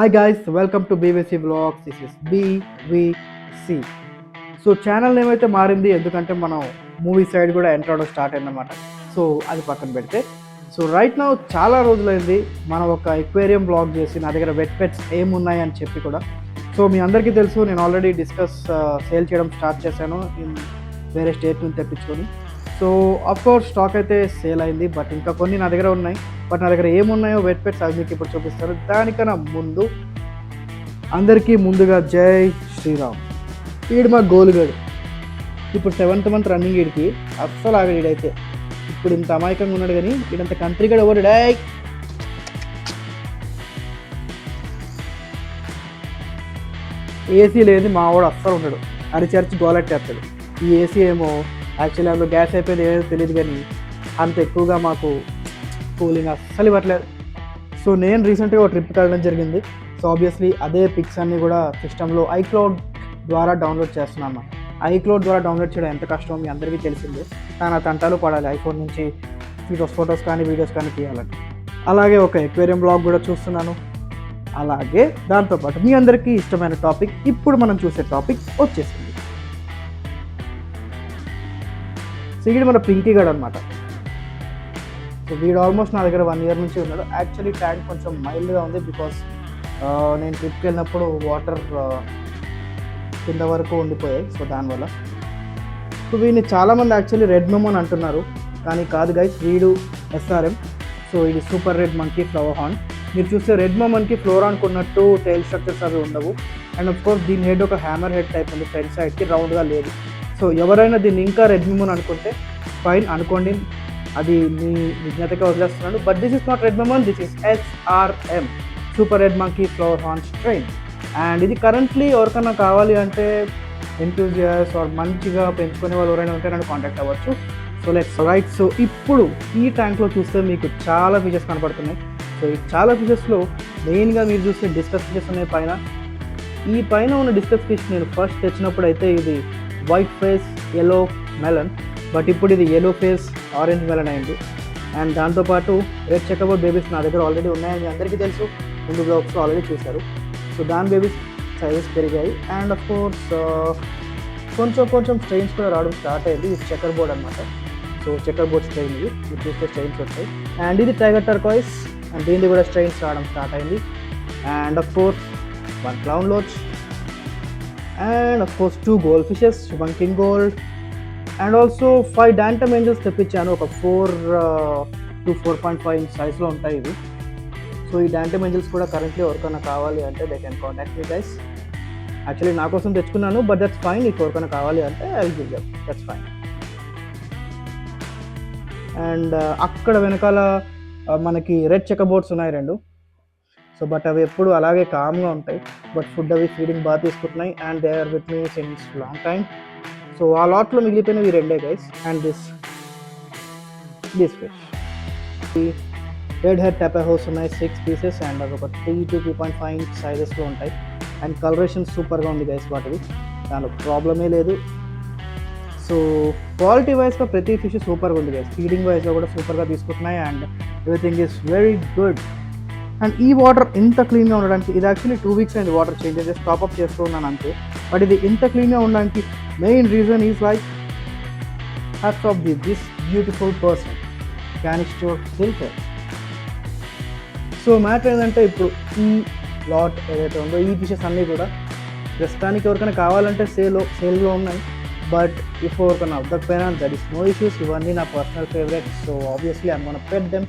Hi guys, welcome to BVC blogs. This is BVC. So channel name అయితే మారింది, ఎందుకంటే మనం మూవీ సైడ్ కూడా ఎంటర్ అవడం స్టార్ట్ అయిందన్నమాట. సో అది పక్కన పెడితే, సో రైట్ నౌ చాలా రోజులైంది మనం ఒక ఎక్వేరియం బ్లాగ్ చేసి నా దగ్గర వెట్ పెట్స్ ఏమున్నాయి అని చెప్పి కూడా. సో మీ అందరికీ తెలుసు, నేను ఆల్రెడీ సేల్ చేయడం స్టార్ట్ చేశాను వేరే స్టేట్ నుంచి తెప్పించుకొని. సో అఫ్కోర్స్ స్టాక్ అయితే సేల్ అయింది, బట్ ఇంకా కొన్ని నా దగ్గర ఉన్నాయి. బట్ నా దగ్గర ఏమున్నాయో వెట్ పెట్స్ అవి మీకు ఇప్పుడు చూపిస్తారు. దానికన్నా ముందు అందరికీ ముందుగా జై శ్రీరామ్. ఈడు మా గోలుగాడు. ఇప్పుడు 7th month రన్నింగ్. వీడికి అస్సలు ఆగడు. వీడైతే ఇప్పుడు ఇంత అమాయకంగా ఉన్నాడు, కానీ వీడంత కంట్రీగాడు ఎవరు డాయ్. ఏసీ లేదు మా వాడు అస్సలు ఉన్నాడు, అరిచరిచి గోలెట్టేస్తాడు. ఈ ఏసీ ఏమో యాక్చువల్లీ అందులో గ్యాస్ అయిపోయింది ఏదో తెలియదు, కానీ అంత ఎక్కువగా మాకు కూలింగ్ అస్సలు ఇవ్వట్లేదు. సో నేను రీసెంట్గా ఒక ట్రిప్కి వెళ్ళడం జరిగింది. సో ఆబ్వియస్లీ అదే పిక్స్ అన్నీ కూడా సిస్టంలో ఐక్లౌడ్ ద్వారా డౌన్లోడ్ చేస్తున్నాను. ఐక్లౌడ్ ద్వారా డౌన్లోడ్ చేయడం ఎంత కష్టమో మీ అందరికీ తెలిసిందే. కానీ ఆ తంటాలు పడాలి ఐఫోన్ నుంచి ఫొటోస్ కానీ వీడియోస్ కానీ తీయాలంటే. అలాగే ఒక ఎక్వేరియం బ్లాగ్ కూడా చూస్తున్నాను. అలాగే దాంతోపాటు మీ అందరికీ ఇష్టమైన టాపిక్, ఇప్పుడు మనం చూసే టాపిక్ వచ్చేసింది. సో వీడు మన పింకీ గడ్ అనమాట. సో వీడు ఆల్మోస్ట్ నా దగ్గర 1 year నుంచి ఉన్నాడు. యాక్చువల్లీ ట్యాంక్ కొంచెం మైల్డ్గా ఉంది, బికాస్ నేను ట్రిప్కి వెళ్ళినప్పుడు వాటర్ కింద వరకు ఉండిపోయాయి. సో దానివల్ల సో వీడిని చాలామంది యాక్చువల్లీ రెడ్ మెమ్ అని అంటున్నారు, కానీ కాదు గైస్, వీడు ఎస్ఆర్ఎం. సో ఇది super red monkey flower horn. మీరు చూస్తే రెడ్ మెమ్కి ఫ్లోరాన్కి ఉన్నట్టు టైల్ స్ట్రక్చర్స్ అవి ఉండవు. అండ్ ఆఫ్ కోర్స్ దీని హెడ్ ఒక హ్యామర్ హెడ్ టైప్ ఉంది, ఫ్రంట్ సైడ్కి రౌండ్గా లేదు. సో ఎవరైనా దీన్ని ఇంకా రెడ్ మెమ్ అని అనుకుంటే ఫైన్ అనుకోండి, అది మీ విజ్ఞతగా వదిలేస్తున్నాను. But this is not red Memon, this is SRM, super red monkey flower horn strain. And ఇది కరెంట్లీ ఎవరికైనా కావాలి అంటే ఎంతూజియాస్ ఆర్ మంచిగా పెంచుకునే వాళ్ళు ఎవరైనా ఉంటే నన్ను కాంటాక్ట్ అవ్వచ్చు. So let's write. సో ఇప్పుడు ఈ ట్యాంక్లో చూస్తే మీకు చాలా ఫీచర్స్ కనపడుతున్నాయి. సో ఈ చాలా ఫీచర్స్లో మెయిన్గా మీరు చూస్తే డిస్కస్ ఫీచర్స్ ఉన్నాయి పైన. ఈ పైన ఉన్న డిస్కస్ ఫిష్ నేను ఫస్ట్ తెచ్చినప్పుడు అయితే ఇది white face yellow melon, but ఇప్పుడు ఇది ఎల్లో ఫేస్ ఆరెంజ్ మెలన్ అయింది. అండ్ దాంతోపాటు రెడ్ చెకబోర్డ్ బేబీస్ నా దగ్గర ఆల్రెడీ ఉన్నాయని అందరికీ తెలుసు, ముందు బ్లాగ్స్ ఆల్రెడీ చూశారు. సో దాని బేబీస్ సైజెస్ పెరిగాయి. అండ్ ఆఫ్ కోర్స్ కొంచెం స్ట్రెయిన్స్ కూడా రావడం స్టార్ట్ అయింది. ఇది చెకర్ బోర్డ్ అనమాట. సో చెకర్ బోర్డ్ స్ట్రెయిన్ ఇది చూస్తే స్ట్రెయిన్స్ వచ్చాయి. అండ్ ఇది టైగర్ టర్కాయిస్, అండ్ దీనిది కూడా స్ట్రెయిన్స్ రావడం స్టార్ట్ అయింది. And of course 1 clown loach, and of course 2 goldfishes, one king gold, and also 5 Dantam angels తెప్పించాను. ఒక 4 to 4.5 inch సైజ్లో ఉంటాయి ఇవి. సో ఈ Dantam angels కూడా కరెంట్లీ ఎవరికైనా కావాలి అంటే they can contact me guys. Actually నా కోసం తెచ్చుకున్నాను, బట్ దట్స్ ఫైన్. నీకు ఎవరికైనా కావాలి అంటే I will give you, that's fine. And అక్కడ వెనకాల మనకి రెడ్ చెకబోర్డ్స్ ఉన్నాయి 2. సో బట్ అవి ఎప్పుడు అలాగే కామ్గా ఉంటాయి, బట్ ఫుడ్ అవి ఫీడింగ్ బాగా తీసుకుంటున్నాయి. And they are with me since long time. So ఆ లాట్లో మిగిలిపోయినవి 2 guys. And this fish red head Tapajos ఉన్నాయి 6 pieces, అండ్ అవి ఒక 3 to 2.5 inch సైజెస్లో ఉంటాయి. అండ్ కలరేషన్ సూపర్గా ఉంది గైస్ వాటివి, దానిలో ప్రాబ్లమే లేదు. సో క్వాలిటీ వైజ్గా ప్రతి ఫిష్ సూపర్గా ఉంది గైస్. ఫీడింగ్ వైజ్గా కూడా సూపర్గా తీసుకుంటున్నాయి. And everything is very good. And ఈ వాటర్ ఇంత క్లీన్గా ఉండడానికి, ఇది యాక్చువల్లీ 2 weeks అయింది వాటర్ చేంజ్ చేసి టాప్అప్ చేస్తూ ఉన్నాను అంతే. బట్ ఇది ఇంత క్లీన్గా ఉండడానికి main reason is like hats off this beautiful person canister filter. So matter ఏంటంటే ఇప్పుడు ఈ లాట్ ఏదైతే ఉందో ఈ ఫిషెస్ అన్నీ కూడా ప్రస్తుతానికి ఎవరికైనా కావాలంటే సేల్లో ఉన్నాయి. బట్ ఇఫ్ ఎవరికైనా అవ్వకపోయినా దట్ ఈస్ నో ఇష్యూస్. ఇవన్నీ నా personal favourite. So obviously I'm gonna pet them.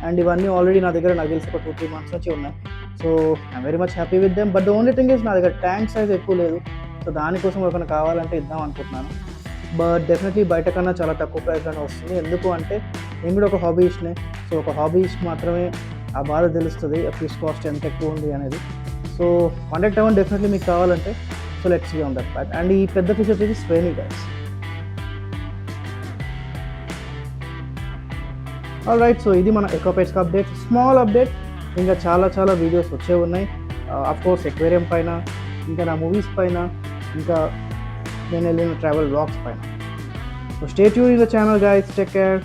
And ఇవన్నీ ఆల్రెడీ నా దగ్గర నాకు తెలిసి ఒక 2-3 months నుంచి ఉన్నాయి. So I'm very much happy with them. But the only thing is నా దగ్గర ట్యాంక్ సైజ్ ఎక్కువ లేదు. సో దానికోసం ఎవరికైనా కావాలంటే ఇద్దాం అనుకుంటున్నాను. బట్ డెఫినెట్లీ బయట కన్నా చాలా తక్కువ ప్రైస్లోనే వస్తుంది. ఎందుకు అంటే నేను కూడా ఒక హాబీయిస్ట్నే. సో ఒక హాబీయిస్ట్ మాత్రమే ఆ బాధ తెలుస్తుంది ఆ ఫిష్ కాస్ట్ ఎంత ఎక్కువ ఉంది అనేది. సో కాంటాక్ట్ అవ్వండి డెఫినెట్లీ మీకు కావాలంటే. So let's be on that part. And ఈ పెద్ద ఫిష్ వచ్చేసి స్వెనీ గైస్. All right. సో ఇది మన ఎకోపెట్స్కి అప్డేట్, స్మాల్ అప్డేట్. ఇంకా చాలా వీడియోస్ వచ్చే ఉన్నాయి. అఫ్కోర్స్ ఎక్వేరియం పైన, ఇంకా నా మూవీస్ పైన, ఇంకా నేను వెళ్ళిన ట్రావెల్ బ్లాగ్స్ పైన. So stay tune in the channel guys. Take care.